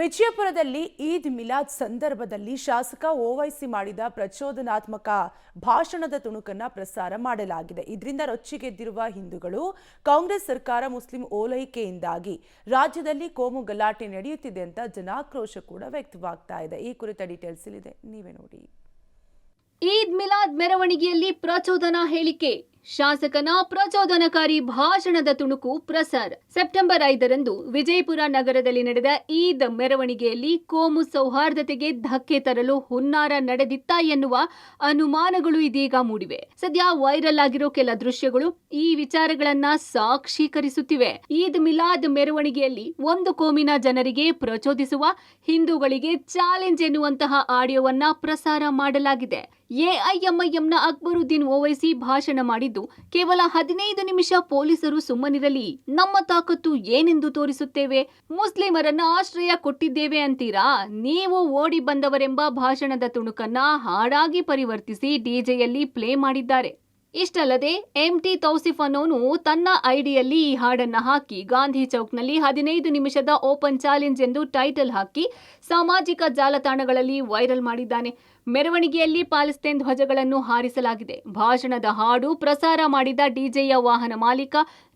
ವಿಜಯಪುರದಲ್ಲಿ ಈದ್ ಮಿಲಾದ್ ಸಂದರ್ಭದಲ್ಲಿ ಶಾಸಕ ಓವೈಸಿ ಮಾಡಿದ ಪ್ರಚೋದನಾತ್ಮಕ ಭಾಷಣದ ತುಣುಕನ್ನ ಪ್ರಸಾರ ಮಾಡಲಾಗಿದೆ. ಇದರಿಂದ ರೊಚ್ಚಿಗೆದ್ದಿರುವ ಹಿಂದೂಗಳು ಕಾಂಗ್ರೆಸ್ ಸರ್ಕಾರ ಮುಸ್ಲಿಂ ಓಲೈಕೆಯಿಂದಾಗಿ ರಾಜ್ಯದಲ್ಲಿ ಕೋಮು ಗಲಾಟೆ ನಡೆಯುತ್ತಿದೆ ಅಂತ ಜನಾಕ್ರೋಶ ಕೂಡ ವ್ಯಕ್ತವಾಗ್ತಾ ಇದೆ. ಈ ಕುರಿತ ಡೀಟೇಲ್ಸ್ ಇಲ್ಲಿದೆ, ನೀವೇ ನೋಡಿ. ಈದ್ ಮಿಲಾದ್ ಮೆರವಣಿಗೆಯಲ್ಲಿ ಪ್ರಚೋದನ ಹೇಳಿಕೆ, ಶಾಸಕನ ಪ್ರಚೋದನಕಾರಿ ಭಾಷಣದ ತುಣುಕು ಪ್ರಸಾರ. ಸೆಪ್ಟೆಂಬರ್ 5ರಂದು ವಿಜಯಪುರ ನಗರದಲ್ಲಿ ನಡೆದ ಈದ್ ಮೆರವಣಿಗೆಯಲ್ಲಿ ಕೋಮು ಸೌಹಾರ್ದತೆಗೆ ಧಕ್ಕೆ ತರಲು ಹುನ್ನಾರ ನಡೆದಿತ್ತ ಎನ್ನುವ ಅನುಮಾನಗಳು ಇದೀಗ ಮೂಡಿವೆ. ಸದ್ಯ ವೈರಲ್ ಆಗಿರೋ ಕೆಲ ದೃಶ್ಯಗಳು ಈ ವಿಚಾರಗಳನ್ನ ಸಾಕ್ಷೀಕರಿಸುತ್ತಿವೆ. ಈದ್ ಮಿಲಾದ್ ಮೆರವಣಿಗೆಯಲ್ಲಿ ಒಂದು ಕೋಮಿನ ಜನರಿಗೆ ಪ್ರಚೋದಿಸುವ, ಹಿಂದೂಗಳಿಗೆ ಚಾಲೆಂಜ್ ಎನ್ನುವಂತಹ ಆಡಿಯೋವನ್ನ ಪ್ರಸಾರ ಮಾಡಲಾಗಿದೆ. ಎಐಎಂಐಎಂನ ಅಕ್ಬರುದ್ದೀನ್ ಓವೈಸಿ ಭಾಷಣ ಮಾಡಿದ್ದು ಕೇವಲ 15 ನಿಮಿಷ. ಪೊಲೀಸರು ಸುಮ್ಮನಿರಲಿ, ನಮ್ಮ ತಾಕತ್ತು ಏನೆಂದು ತೋರಿಸುತ್ತೇವೆ, ಮುಸ್ಲಿಮರನ್ನ ಆಶ್ರಯ ಕೊಟ್ಟಿದ್ದೇವೆ ಅಂತೀರಾ, ನೀವು ಓಡಿ ಬಂದವರೆಂಬ ಭಾಷಣದ ತುಣುಕನ್ನ ಹಾಡಾಗಿ ಪರಿವರ್ತಿಸಿ ಡಿಜೆಯಲ್ಲಿ ಪ್ಲೇ ಮಾಡಿದ್ದಾರೆ. ಇಷ್ಟಲ್ಲದೆ ಎಂಟಿ ತೌಸಿಫ್ ಅನ್ನೋನು ತನ್ನ ಐಡಿಯಲ್ಲಿ ಈ ಹಾಡನ್ನ ಹಾಕಿ ಗಾಂಧಿ ಚೌಕ್ನಲ್ಲಿ 15 ನಿಮಿಷದ ಓಪನ್ ಚಾಲೆಂಜ್ ಎಂದು ಟೈಟಲ್ ಹಾಕಿ ಸಾಮಾಜಿಕ ಜಾಲತಾಣಗಳಲ್ಲಿ ವೈರಲ್ ಮಾಡಿದ್ದಾನೆ. ಮೆರವಣಿಗೆಯಲ್ಲಿ ಪಾಲೆಸ್ತೇನ್ ಧ್ವಜಗಳನ್ನು ಹಾರಿಸಲಾಗಿದೆ. ಭಾಷಣದ ಹಾಡು ಪ್ರಸಾರ ಮಾಡಿದ ಡಿಜೆಯ ವಾಹನ ಮಾಲೀಕ,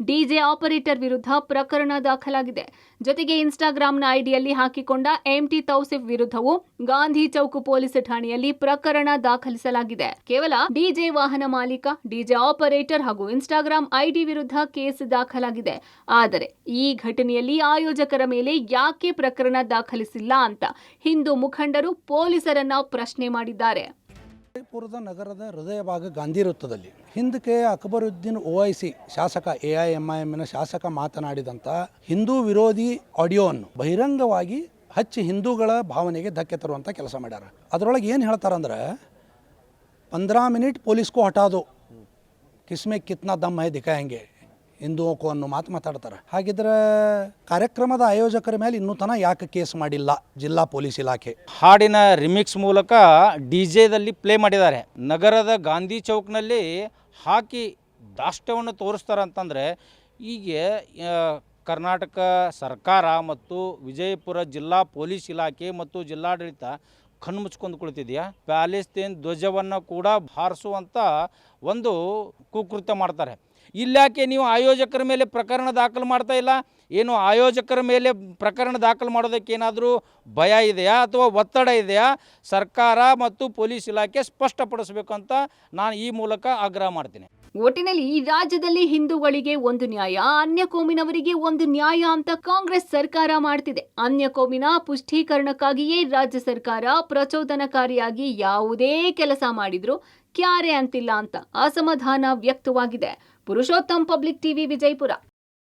ಡಿಜೆ ಆಪರೇಟರ್ ವಿರುದ್ಧ ಪ್ರಕರಣ ದಾಖಲಾಗಿದೆ. ಜೊತೆಗೆ ಇನ್ಸ್ಟಾಗ್ರಾಂನ ಐಡಿಯಲ್ಲಿ ಹಾಕಿಕೊಂಡ ಎಂಟಿ ತೌಸಿಫ್ ವಿರುದ್ಧವೂ ಗಾಂಧಿ ಚೌಕ್ ಪೊಲೀಸ್ ಠಾಣೆಯಲ್ಲಿ ಪ್ರಕರಣ ದಾಖಲಿಸಲಾಗಿದೆ. ಕೇವಲ ಡಿಜೆ ವಾಹನ ಮಾಲೀಕ, ಡಿಜೆ ಆಪರೇಟರ್ ಹಾಗೂ ಇನ್ಸ್ಟಾಗ್ರಾಂ ಐಡಿ ವಿರುದ್ಧ ಕೇಸ್ ದಾಖಲಾಗಿದೆ. ಆದರೆ ಈ ಘಟನೆಯಲ್ಲಿ ಆಯೋಜಕರ ಮೇಲೆ ಯಾಕೆ ಪ್ರಕರಣ ದಾಖಲಿಸಿಲ್ಲ ಅಂತ ಹಿಂದೂ ಮುಖಂಡರು ಪೊಲೀಸರನ್ನ ಪ್ರಶ್ನೆ ಮಾಡಿದ್ದಾರೆ. ವಿಜಯಪುರದ ನಗರದ ಹೃದಯ ಭಾಗ ಗಾಂಧಿ ವೃತ್ತದಲ್ಲಿ ಹಿಂದಕ್ಕೆ ಅಕ್ಬರುದ್ದೀನ್ ಓವೈಸಿ ಶಾಸಕ ಎಐಎಂಐಎಂನ ಶಾಸಕ ಮಾತನಾಡಿದಂಥ ಹಿಂದೂ ವಿರೋಧಿ ಆಡಿಯೋವನ್ನು ಬಹಿರಂಗವಾಗಿ ಹಚ್ಚಿ ಹಿಂದೂಗಳ ಭಾವನೆಗೆ ಧಕ್ಕೆ ತರುವಂಥ ಕೆಲಸ ಮಾಡ್ಯಾರ. ಅದರೊಳಗೆ ಏನು ಹೇಳ್ತಾರಂದ್ರೆ 15 ಮಿನಿಟ್ ಪೊಲೀಸ್ಗೂ ಹಟಾದು ಕಿಸ್ಮೆ ಕಿತ್ನಾ ದಮ್ ಹೈ ದಿಖಾಯಂಗೆ ಹಿಂದೂಕೋ ಅನ್ನೋ ಮಾತಾಡ್ತಾರೆ. ಹಾಗಿದ್ರೆ ಕಾರ್ಯಕ್ರಮದ ಆಯೋಜಕರ ಮೇಲೆ ಇನ್ನೂ ತನಕ ಯಾಕೆ ಕೇಸ್ ಮಾಡಿಲ್ಲ ಜಿಲ್ಲಾ ಪೊಲೀಸ್ ಇಲಾಖೆ? ಹಾಡಿನ ರಿಮಿಕ್ಸ್ ಮೂಲಕ ಡಿಜೆದಲ್ಲಿ ಪ್ಲೇ ಮಾಡಿದ್ದಾರೆ. ನಗರದ ಗಾಂಧಿ ಚೌಕ್ನಲ್ಲಿ ಹಾಕಿ ದಾಷ್ಟ್ಯವನ್ನು ತೋರಿಸ್ತಾರೆ ಅಂತಂದರೆ ಈಗ ಕರ್ನಾಟಕ ಸರ್ಕಾರ ಮತ್ತು ವಿಜಯಪುರ ಜಿಲ್ಲಾ ಪೊಲೀಸ್ ಇಲಾಖೆ ಮತ್ತು ಜಿಲ್ಲಾಡಳಿತ ಕಣ್ಣು ಮುಚ್ಕೊಂಡು ಕುಳಿತಿದೆಯಾ? ಪ್ಯಾಲೆಸ್ತೇನ್ ಧ್ವಜವನ್ನು ಕೂಡ ಹಾರಿಸುವಂಥ ಒಂದು ಕುಕೃತ್ಯ ಮಾಡ್ತಾರೆ. ಇಲ್ಲಾಕೆ ನೀವು ಆಯೋಜಕರ ಮೇಲೆ ಪ್ರಕರಣ ದಾಖಲು ಮಾಡ್ತಾ ಇಲ್ಲ? ಏನು ಆಯೋಜಕರ ಮೇಲೆ ಪ್ರಕರಣ ದಾಖಲು ಮಾಡೋದಕ್ಕೆ ಏನಾದರೂ ಭಯ ಇದೆಯಾ ಅಥವಾ ಒತ್ತಡ ಇದೆಯಾ? ಸರ್ಕಾರ ಮತ್ತು ಪೊಲೀಸ್ ಇಲಾಖೆ ಸ್ಪಷ್ಟಪಡಿಸಬೇಕು ಅಂತ ನಾನು ಈ ಮೂಲಕ ಆಗ್ರಹ ಮಾಡ್ತೀನಿ. ಒಟ್ಟಿನಲ್ಲಿ ರಾಜ್ಯದಲ್ಲಿ ಹಿಂದೂಗಳಿಗೆ ಒಂದು ನ್ಯಾಯ, ಅನ್ಯ ಕೋಮಿನವರಿಗೆ ಒಂದು ನ್ಯಾಯ ಅಂತ ಕಾಂಗ್ರೆಸ್ ಸರ್ಕಾರ ಮಾಡ್ತಿದೆ. ಅನ್ಯ ಕೋಮಿನ ಪುಷ್ಟೀಕರಣಕ್ಕಾಗಿಯೇ ರಾಜ್ಯ ಸರ್ಕಾರ ಪ್ರಚೋದನಕಾರಿಯಾಗಿ ಯಾವುದೇ ಕೆಲಸ ಮಾಡಿದ್ರು ಕ್ಯಾರೆ ಅಂತಿಲ್ಲ ಅಂತ ಅಸಮಾಧಾನ ವ್ಯಕ್ತವಾಗಿದೆ. Purushottam, public TV, Vijayapura.